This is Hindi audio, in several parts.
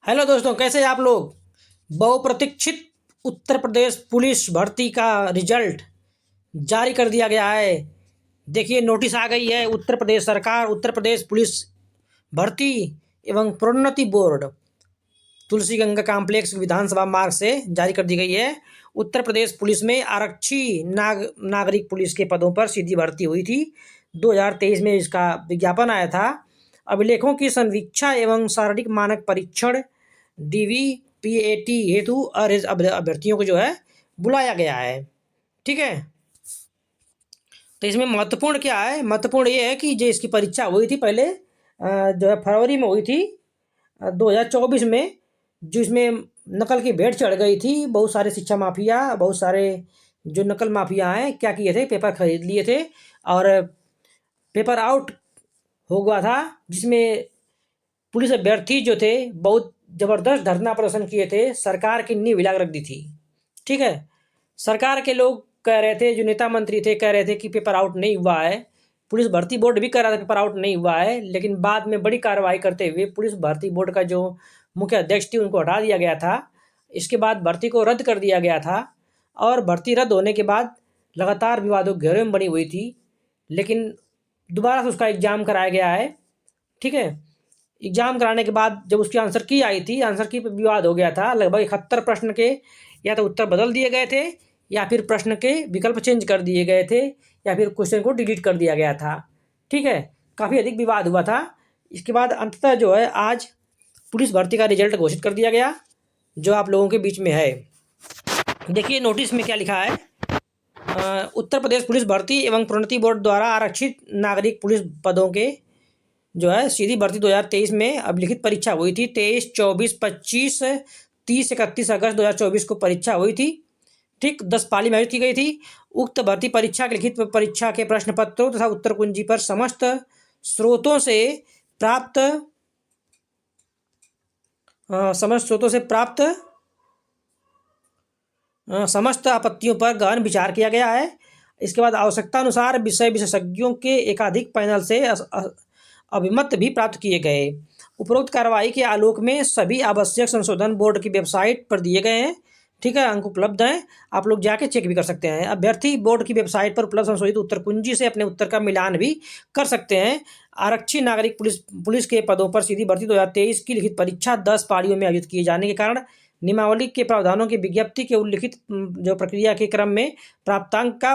हेलो दोस्तों, कैसे हैं आप लोग। बहुप्रतीक्षित उत्तर प्रदेश पुलिस भर्ती का रिजल्ट जारी कर दिया गया है। देखिए, नोटिस आ गई है। उत्तर प्रदेश सरकार उत्तर प्रदेश पुलिस भर्ती एवं प्रोन्नति बोर्ड तुलसी गंगा कॉम्प्लेक्स विधानसभा मार्ग से जारी कर दी गई है। उत्तर प्रदेश पुलिस में आरक्षी नागरिक पुलिस के पदों पर सीधी भर्ती हुई थी। 2023 में इसका विज्ञापन आया था। अभिलेखों की संवीक्षा एवं शारीरिक मानक परीक्षण DVPAT हेतु अभ्यर्थियों को जो है बुलाया गया है। ठीक है, तो इसमें महत्वपूर्ण क्या है? महत्वपूर्ण ये है कि जो इसकी परीक्षा हुई थी पहले जो है फरवरी में हुई थी 2024 में, जिसमें नकल की भेंट चढ़ गई थी। बहुत सारे शिक्षा माफिया, बहुत सारे जो नकल माफिया हैं, क्या किए थे, पेपर खरीद लिए थे और पेपर आउट हो गया था, जिसमें पुलिस अभ्यर्थी जो थे बहुत ज़बरदस्त धरना प्रदर्शन किए थे, सरकार की नींव हिला कर रख दी थी। ठीक है, सरकार के लोग कह रहे थे, जो नेता मंत्री थे कह रहे थे कि पेपर आउट नहीं हुआ है। पुलिस भर्ती बोर्ड भी कह रहा था पेपर आउट नहीं हुआ है, लेकिन बाद में बड़ी कार्रवाई करते हुए पुलिस भर्ती बोर्ड का जो मुख्य अध्यक्ष थी उनको हटा दिया गया था। इसके बाद भर्ती को रद्द कर दिया गया था और भर्ती रद्द होने के बाद लगातार विवादों के घेरे में बनी हुई थी, लेकिन दोबारा से उसका एग्ज़ाम कराया गया है। ठीक है, एग्ज़ाम कराने के बाद जब उसकी आंसर की आई थी, आंसर की पे विवाद हो गया था। लगभग 71 प्रश्न के या तो उत्तर बदल दिए गए थे, या फिर प्रश्न के विकल्प चेंज कर दिए गए थे, या फिर क्वेश्चन को डिलीट कर दिया गया था। ठीक है, काफ़ी अधिक विवाद हुआ था। इसके बाद अंततः जो है आज पुलिस भर्ती का रिजल्ट घोषित कर दिया गया, जो आप लोगों के बीच में है। देखिए नोटिस में क्या लिखा है। उत्तर प्रदेश पुलिस भर्ती एवं प्रोन्नति बोर्ड द्वारा आरक्षित नागरिक पुलिस पदों के जो है सीधी भर्ती 2023 में अभिलिखित परीक्षा हुई थी। 23, 24, 25, 30, 31 अगस्त 2024 को परीक्षा हुई थी। ठीक, 10 पाली में आयोजित की गई थी। उक्त भर्ती परीक्षा के लिखित परीक्षा के प्रश्न पत्रों तथा उत्तर कुंजी पर समस्त स्रोतों से प्राप्त समस्त आपत्तियों पर गहन विचार किया गया है। इसके बाद आवश्यकता अनुसार विषय विशेषज्ञों के एकाधिक पैनल से अभिमत भी प्राप्त किए गए। उपरोक्त कार्रवाई के आलोक में सभी आवश्यक संशोधन बोर्ड की वेबसाइट पर दिए गए हैं। ठीक है, अंक उपलब्ध हैं, आप लोग जाके चेक भी कर सकते हैं। अभ्यर्थी बोर्ड की वेबसाइट पर उपलब्ध संशोधित उत्तर कुंजी से अपने उत्तर का मिलान भी कर सकते हैं। आरक्षी नागरिक पुलिस के पदों पर सीधी भर्ती 2023 की लिखित परीक्षा 10 पारियों में आयोजित किए जाने के कारण नियमावली के प्रावधानों की विज्ञप्ति के उल्लिखित जो प्रक्रिया के क्रम में प्राप्तांक का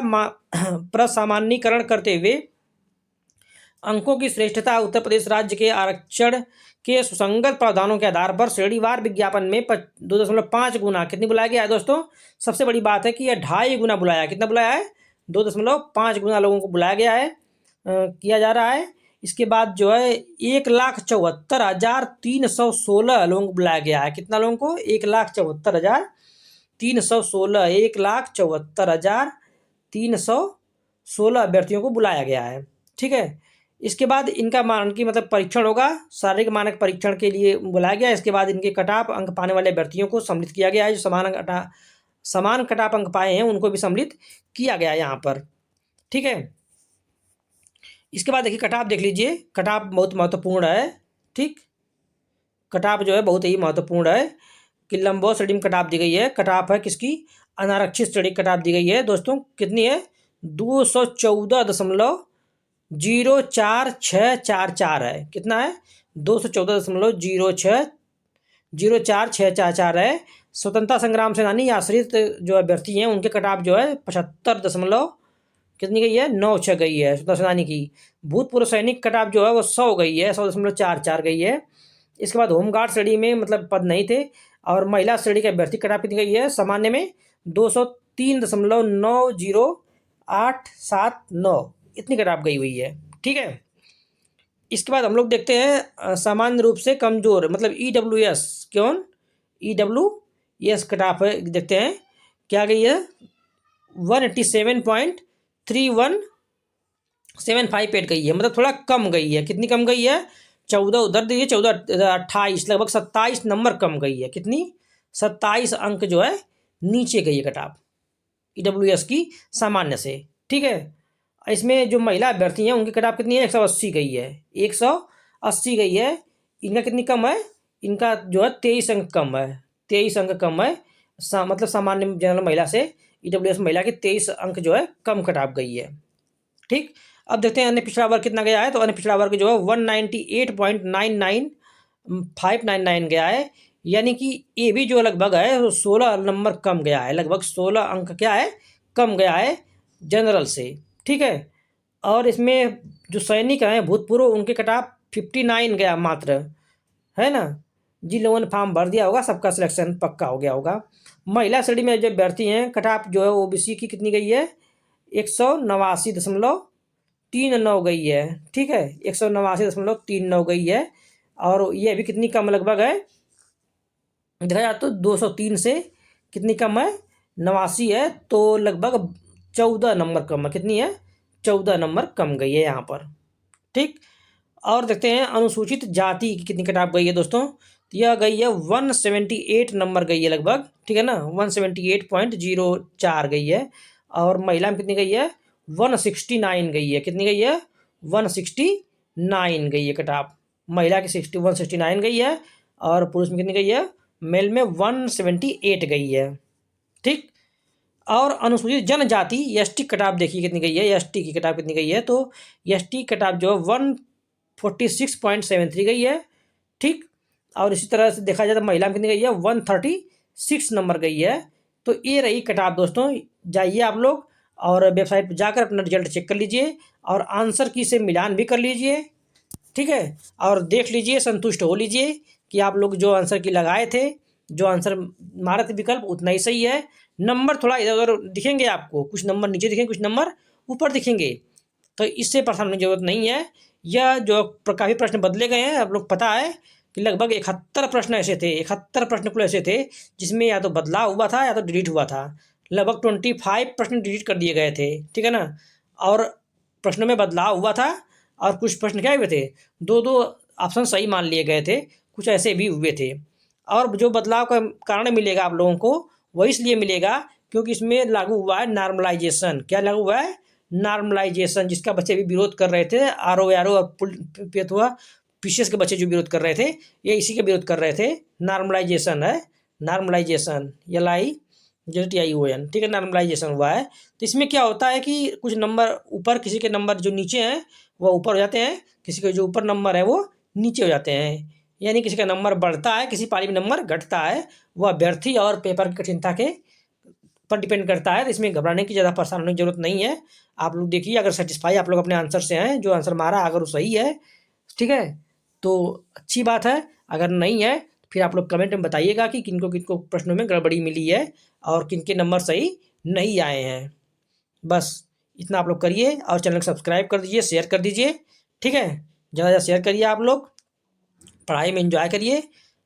प्रसामान्यीकरण करते हुए अंकों की श्रेष्ठता उत्तर प्रदेश राज्य के आरक्षण के सुसंगत प्रावधानों के आधार पर श्रेणीवार विज्ञापन में 2.5 गुना कितनी बुलाया गया है दोस्तों। सबसे बड़ी बात है कि यह 2.5 गुना बुलाया है। कितना बुलाया है? 2.5 गुना लोगों को बुलाया गया है, किया जा रहा है। इसके बाद जो है 1,74,316 लोगों को बुलाया गया है। कितना लोगों को? 1,74,316 1,74,316 अभ्यर्थियों को बुलाया गया है। ठीक है, इसके बाद इनका मतलब परीक्षण होगा, शारीरिक मानक परीक्षण के लिए बुलाया गया है। इसके बाद इनके कटाप अंक पाने वाले अभ्यर्थियों को सम्मिलित किया गया है। जो समान कटाप अंक पाए हैं उनको भी सम्मिलित किया गया है यहाँ पर। ठीक है, इसके बाद देखिए कटाप देख लीजिए। कटाप बहुत महत्वपूर्ण है। ठीक, कटाप जो है बहुत ही महत्वपूर्ण है कि लंबौर श्रेणी में कटाप दी गई है। कटाप है किसकी? अनारक्षित श्रेणी कटाप दी गई है दोस्तों। कितनी है? 214.04644 है। कितना है? 214.04644 है। स्वतंत्रता संग्राम सेनानी आश्रित जो अभ्यर्थी हैं उनके कटाप जो है 75 कितनी गई है? 96 गई है स्वतंत्रता सेनानी की। भूतपूर्व सैनिक कटाप जो है वो 100 गई है, 100.44 गई है। इसके बाद होमगार्ड श्रेणी में मतलब पद नहीं थे। और महिला श्रेणी के अभ्यर्थी कटाप कितनी गई है? सामान्य में 203.90879 इतनी कटाप गई हुई है। ठीक है, इसके बाद हम लोग देखते हैं सामान्य रूप से कमजोर मतलब EWS। कौन? EWS कटाप है, देखते हैं क्या गई है? 187.31758 गई है, मतलब थोड़ा कम गई है। कितनी कम गई है? 14 उधर दीजिए, 14, 28, लगभग 27 नंबर कम गई है। कितनी? 27 अंक जो है नीचे गई है कटाप EWS की सामान्य से। ठीक है, इसमें जो महिला अभ्यर्थी हैं उनकी कटाप कितनी है? 180 गई है, 180 गई है। इनका कितनी कम है? इनका जो है 23 अंक कम है, 23 अंक कम है। मतलब सामान्य जनरल महिला से ईडब्ल्यूएस महिला की 23 अंक जो है कम कट ऑफ गई है। ठीक, अब देखते हैं अन्य पिछड़ा वर्ग कितना गया है। तो अन्य पिछड़ा वर्ग जो है 198.99599 गया है, यानी कि ये भी जो लगभग है 16 नंबर कम गया है, लगभग 16 अंक क्या है कम गया है जनरल से। ठीक है, और इसमें जो सैनिक हैं भूतपूर्व उनके कट ऑफ 59 गया मात्र, है ना। जिन लोगों ने फॉर्म भर दिया होगा सबका सिलेक्शन पक्का हो गया होगा। महिला श्रेणी में जो अभ्यर्थी हैं कट ऑफ जो है ओबीसी की कितनी गई है 189.39 गई है। ठीक है, 189.39 गई है, और ये भी कितनी कम लगभग है देखा जाए तो 203 से कितनी कम है 89 है, तो लगभग 14 नंबर कम है। कितनी है 14 नंबर कम गई है यहाँ पर। ठीक, और देखते हैं अनुसूचित जाति की कितनी कट ऑफ गई है दोस्तों। तो यह गई है 178 नंबर गई है लगभग, ठीक है ना, 178.04 गई है। और महिला में कितनी गई है 169 गई है। कितनी गई है 169 गई है कट ऑफ, महिला की 169 गई है, और पुरुष में कितनी गई है मेल में 178 गई है। ठीक, और अनुसूचित जनजाति एसटी कट ऑफ देखिए कितनी गई है, एसटी की कट ऑफ कितनी गई है। तो एसटी कट ऑफ जो 146.73 गई है। ठीक, और इसी तरह से देखा जाए तो महिला में कितनी गई है 136 नंबर गई है। तो ये रही कट ऑफ दोस्तों। जाइए आप लोग और वेबसाइट पर जाकर अपना रिजल्ट चेक कर लीजिए, और आंसर की से मिलान भी कर लीजिए। ठीक है, और देख लीजिए, संतुष्ट हो लीजिए कि आप लोग जो आंसर की लगाए थे, जो आंसर मारे थे विकल्प उतना ही सही है। नंबर थोड़ा इधर उधर दिखेंगे आपको, कुछ नंबर नीचे दिखेंगे, कुछ नंबर ऊपर दिखेंगे, तो इससे परेशान होने की जरूरत नहीं है। यह जो काफ़ी प्रश्न बदले गए हैं, आप लोग पता है कि लगभग 71 प्रश्न ऐसे थे, 71 प्रश्न कुल ऐसे थे जिसमें या तो बदलाव हुआ था या तो डिलीट हुआ था। लगभग 25 प्रश्न डिलीट कर दिए गए थे, ठीक है ना, और प्रश्नों में बदलाव हुआ था, और कुछ प्रश्न क्या हुए थे दो दो ऑप्शन सही मान लिए गए थे, कुछ ऐसे भी हुए थे। और जो बदलाव का कारण मिलेगा आप लोगों को वो इसलिए मिलेगा क्योंकि इसमें लागू हुआ है नॉर्मलाइजेशन। क्या लागू हुआ है नॉर्मलाइजेशन, जिसका बच्चे भी विरोध कर रहे थे, आर और पेथुआ पीसीएस के बच्चे जो विरोध कर रहे थे ये इसी के विरोध कर रहे थे। नॉर्मलाइजेशन है, नॉर्मलाइजेशन LIGHTION, ठीक है, नॉर्मलाइजेशन हुआ है। तो इसमें क्या होता है कि कुछ नंबर ऊपर, किसी के नंबर जो नीचे हैं वो ऊपर हो जाते हैं, किसी के जो ऊपर नंबर है वो नीचे हो जाते हैं, यानी किसी का नंबर बढ़ता है, किसी पाली में नंबर घटता है। वह अभ्यर्थी और पेपर की कठिनता के पर डिपेंड करता है। तो इसमें घबराने की ज़्यादा परेशान होने की जरूरत नहीं है। आप लोग देखिए, अगर सेटिस्फाई आप लोग अपने आंसर से हैं, जो आंसर मारा अगर वो सही है, ठीक है, तो अच्छी बात है। अगर नहीं है फिर आप लोग कमेंट में बताइएगा कि किनको किनको प्रश्नों में गड़बड़ी मिली है और किनके नंबर सही नहीं आए हैं। बस इतना आप लोग करिए, और चैनल को सब्सक्राइब कर दीजिए, शेयर कर दीजिए। ठीक है, ज़्यादा ज़्यादा शेयर करिए। आप लोग पढ़ाई में एंजॉय करिए।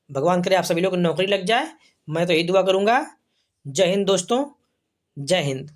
भगवान करे आप सभी लोग को नौकरी लग जाए, मैं तो यही दुआ करूँगा। जय हिंद दोस्तों, जय हिंद।